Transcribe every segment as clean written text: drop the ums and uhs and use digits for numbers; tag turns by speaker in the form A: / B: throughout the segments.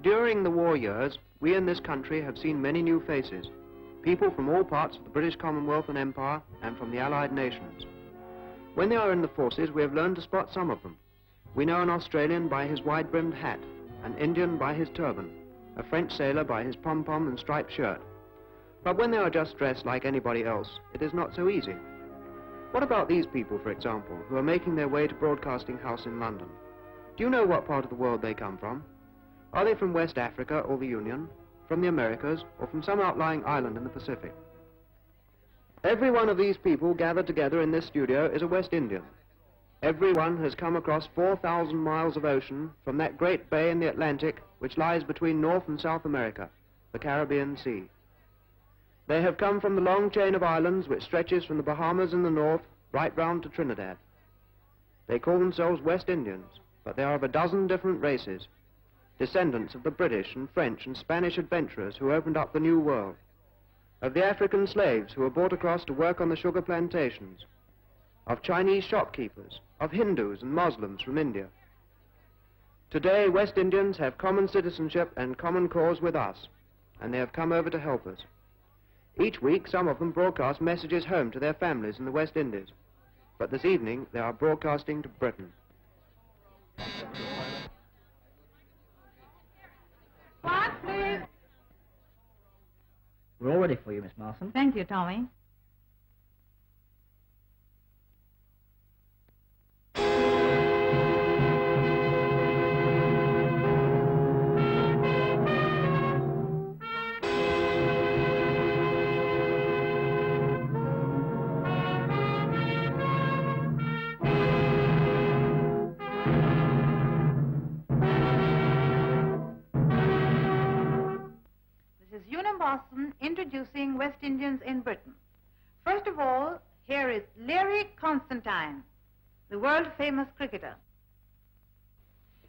A: During the war years, we in this country have seen many new faces, people from all parts of the British Commonwealth and Empire and from the Allied nations. When they are in the forces, we have learned to spot some of them. We know an Australian by his wide-brimmed hat, an Indian by his turban, a French sailor by his pom-pom and striped shirt. But when they are just dressed like anybody else, it is not so easy. What about these people, for example, who are making their way to Broadcasting House in London? Do you know what part of the world they come from? Are they from West Africa or the Union, from the Americas, or from some outlying island in the Pacific? Every one of these people gathered together in this studio is a West Indian. Every one has come across 4,000 miles of ocean from that great bay in the Atlantic which lies between North and South America, the Caribbean Sea. They have come from the long chain of islands which stretches from the Bahamas in the north right round to Trinidad. They call themselves West Indians, but they are of a dozen different races, descendants of the British and French and Spanish adventurers who opened up the New World, of the African slaves who were brought across to work on the sugar plantations, of Chinese shopkeepers, of Hindus and Muslims from India. Today, West Indians have common citizenship and common cause with us, and they have come over to help us. Each week, some of them broadcast messages home to their families in the West Indies, but this evening they are broadcasting to Britain.
B: What, please?
C: We're all ready for you, Miss Marson.
B: Thank you, Tommy. Boston introducing West Indians in Britain. First of all, here is Larry Constantine, the world-famous cricketer.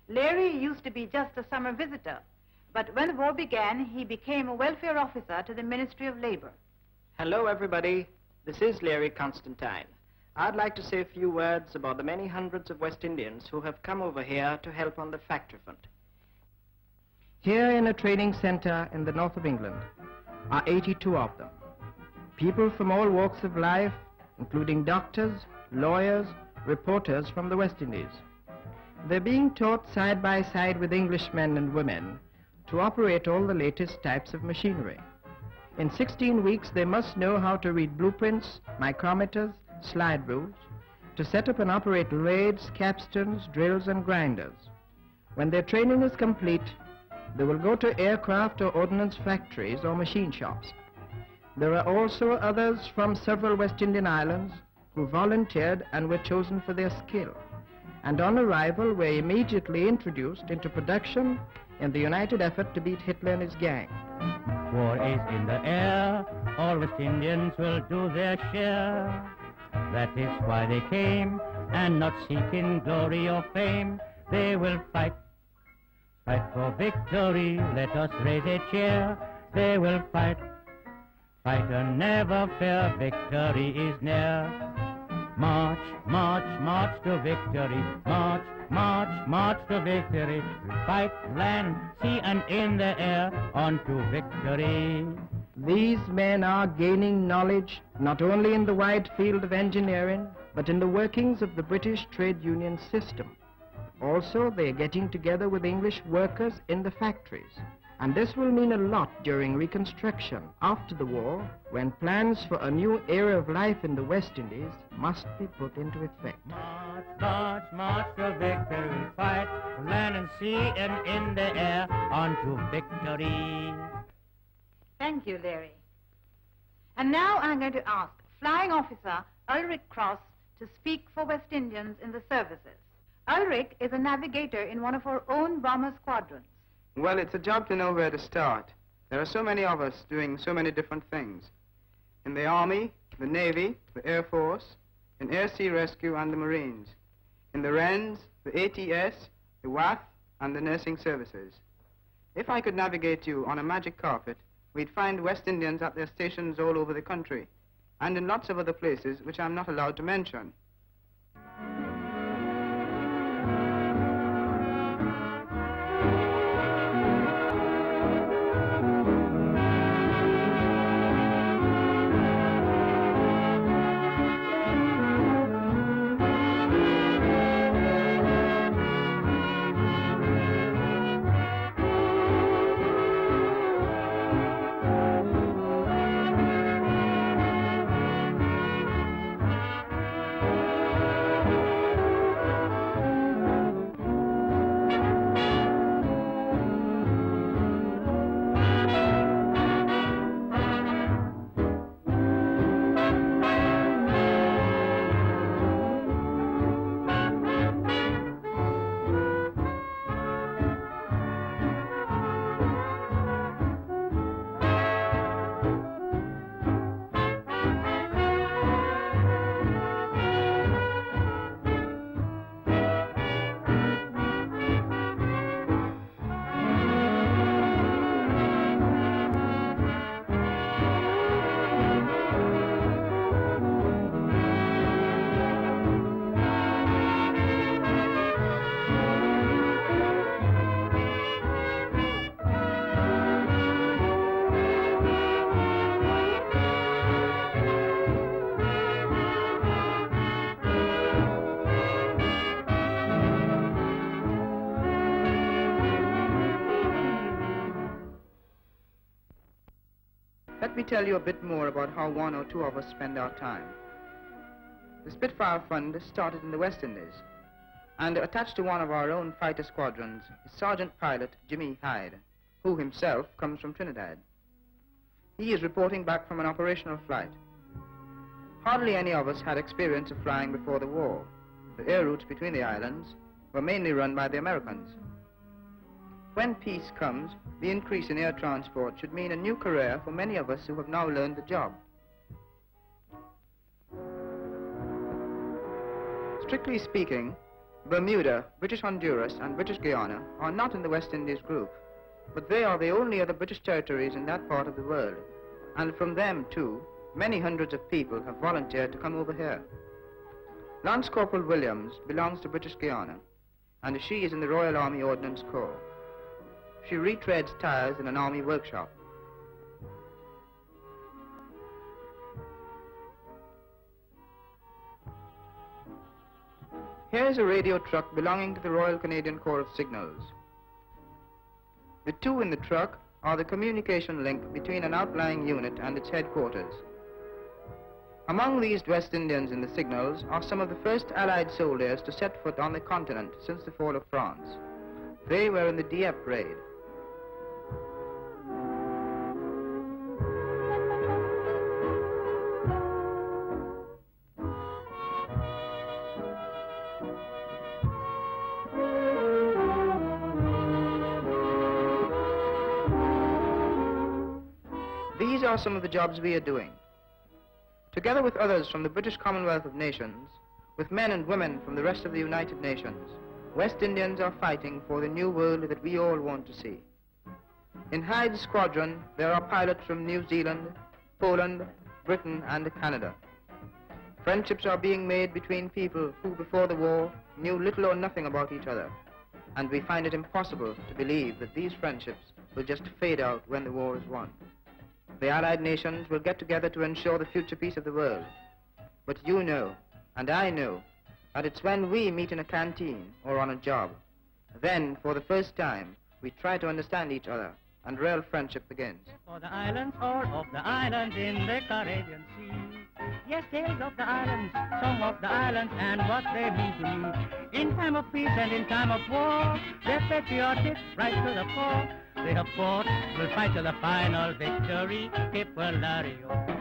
B: Larry used to be just a summer visitor, but when the war began, he became a welfare officer to the Ministry of Labor.
D: Hello, everybody. This is Larry Constantine. I'd like to say a few words about the many hundreds of West Indians who have come over here to help on the factory front. Here in a training center in the north of England are 82 of them. People from all walks of life, including doctors, lawyers, reporters from the West Indies. They're being taught side by side with Englishmen and women to operate all the latest types of machinery. In 16 weeks, they must know how to read blueprints, micrometers, slide rules, to set up and operate lathes, capstans, drills, and grinders. When their training is complete, they will go to aircraft or ordnance factories or machine shops. There are also others from several West Indian islands who volunteered and were chosen for their skill, and on arrival were immediately introduced into production in the united effort to beat Hitler and his gang.
E: War is in the air, all West Indians will do their share. That is why they came, and not seeking glory or fame, they will fight. Fight for victory, let us raise a cheer. They will fight, fight and never fear, victory is near. March, march, march to victory, march, march, march to victory. We fight land, sea and in the air, on to victory.
D: These men are gaining knowledge not only in the wide field of engineering, but in the workings of the British trade union system. Also, they are getting together with English workers in the factories. And this will mean a lot during Reconstruction after the war, when plans for a new era of life in the West Indies must be put into effect.
E: March, march, march to victory, we fight land and sea and in the air, on to victory.
B: Thank you, Larry. And now I'm going to ask Flying Officer Ulrich Cross to speak for West Indians in the services. Ulrich is a navigator in one of our own bomber squadrons.
F: Well, it's a job to know where to start. There are so many of us doing so many different things. In the Army, the Navy, the Air Force, in Air Sea Rescue and the Marines. In the Wrens, the ATS, the WAF, and the nursing services. If I could navigate you on a magic carpet, we'd find West Indians at their stations all over the country, and in lots of other places which I'm not allowed to mention. let me tell you a bit more about how one or two of us spend our time. The Spitfire Fund started in the West Indies, and attached to one of our own fighter squadrons is Sergeant Pilot Jimmy Hyde, who himself comes from Trinidad. He is reporting back from an operational flight. Hardly any of us had experience of flying before the war. The air routes between the islands were mainly run by the Americans. When peace comes, the increase in air transport should mean a new career for many of us who have now learned the job. Strictly speaking, Bermuda, British Honduras, and British Guyana are not in the West Indies group, but they are the only other British territories in that part of the world, and from them, too, many hundreds of people have volunteered to come over here. Lance Corporal Williams belongs to British Guyana, and she is in the Royal Army Ordnance Corps. She retreads tires in an army workshop. Here is a radio truck belonging to the Royal Canadian Corps of Signals. The two in the truck are the communication link between an outlying unit and its headquarters. Among these West Indians in the signals are some of the first Allied soldiers to set foot on the continent since the fall of France. They were in the Dieppe raid. These are some of the jobs we are doing. Together with others from the British Commonwealth of Nations, with men and women from the rest of the United Nations, West Indians are fighting for the new world that we all want to see. In Hyde's squadron, there are pilots from New Zealand, Poland, Britain, and Canada. Friendships are being made between people who, before the war, knew little or nothing about each other, and we find it impossible to believe that these friendships will just fade out when the war is won. The Allied nations will get together to ensure the future peace of the world. But you know, and I know, that it's when we meet in a canteen or on a job, then, for the first time, we try to understand each other, and real friendship begins.
E: For the islands, all of the islands in the Caribbean Sea. Yes, tales of the islands, song of the islands, and what they mean to me. In time of peace and in time of war, they're patriotic right to the core. They have fought, will fight to the final victory, Tipulario.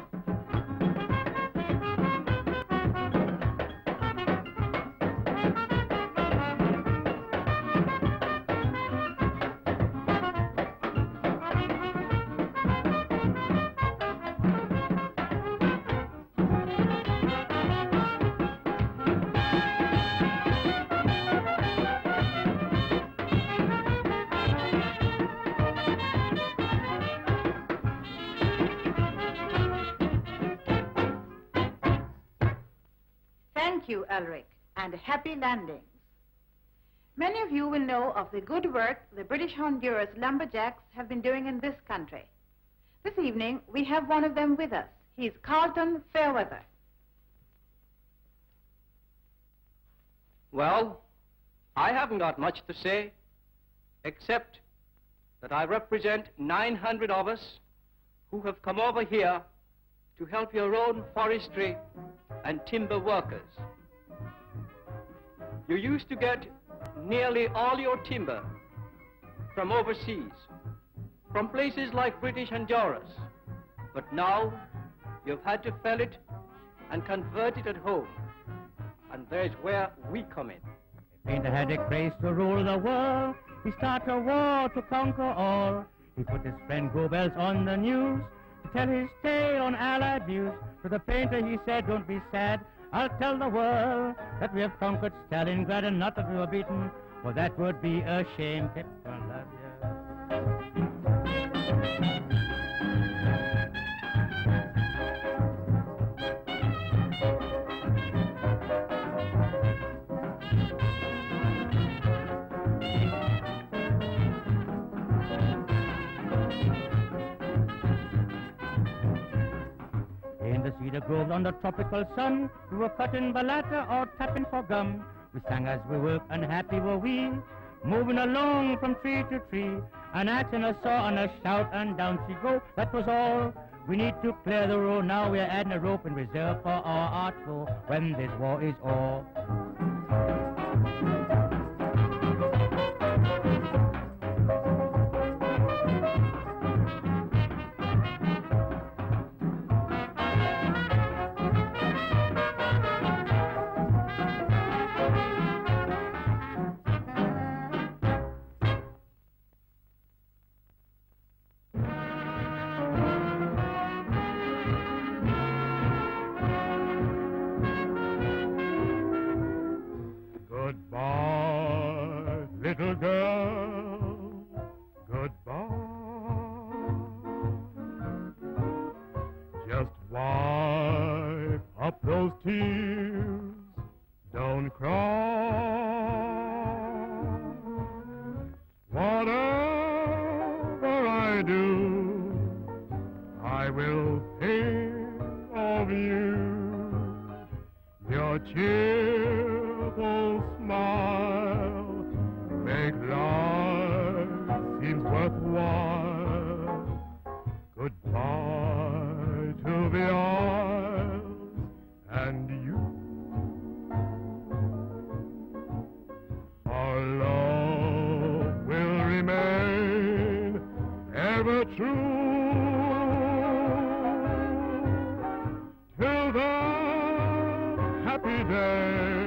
B: Thank you, Ulrich, and happy landings. Many of you will know of the good work the British Honduras lumberjacks have been doing in this country. This evening, we have one of them with us. He's Carlton Fairweather.
C: Well, I haven't got much to say, except that I represent 900 of us who have come over here to help your own forestry and timber workers. You used to get nearly all your timber from overseas, from places like British Honduras, but now you've had to fell it and convert it at home, and there's where we come in.
E: Painter had a craze to rule the world. He started a war to conquer all. He put his friend Goebbels on the news to tell his tale on Allied views. To the painter he said, don't be sad, I'll tell the world that we have conquered Stalingrad and not that we were beaten, for that would be a shame. In the cedar grove on the tropical sun, we were cutting balata or tapping for gum. We sang as we worked, and happy were we, moving along from tree to tree, an axe and a saw and a shout, and down she go. That was all. We need to clear the road now. We're adding a rope in reserve for our art show when this war is o'er. Goodbye, little girl, goodbye. Just wipe up those tears, don't cry. Whatever I do, I will think of you. Your cheerful smile make life seem worthwhile. Goodbye to the Isles and you. Our love will remain ever true till the happy day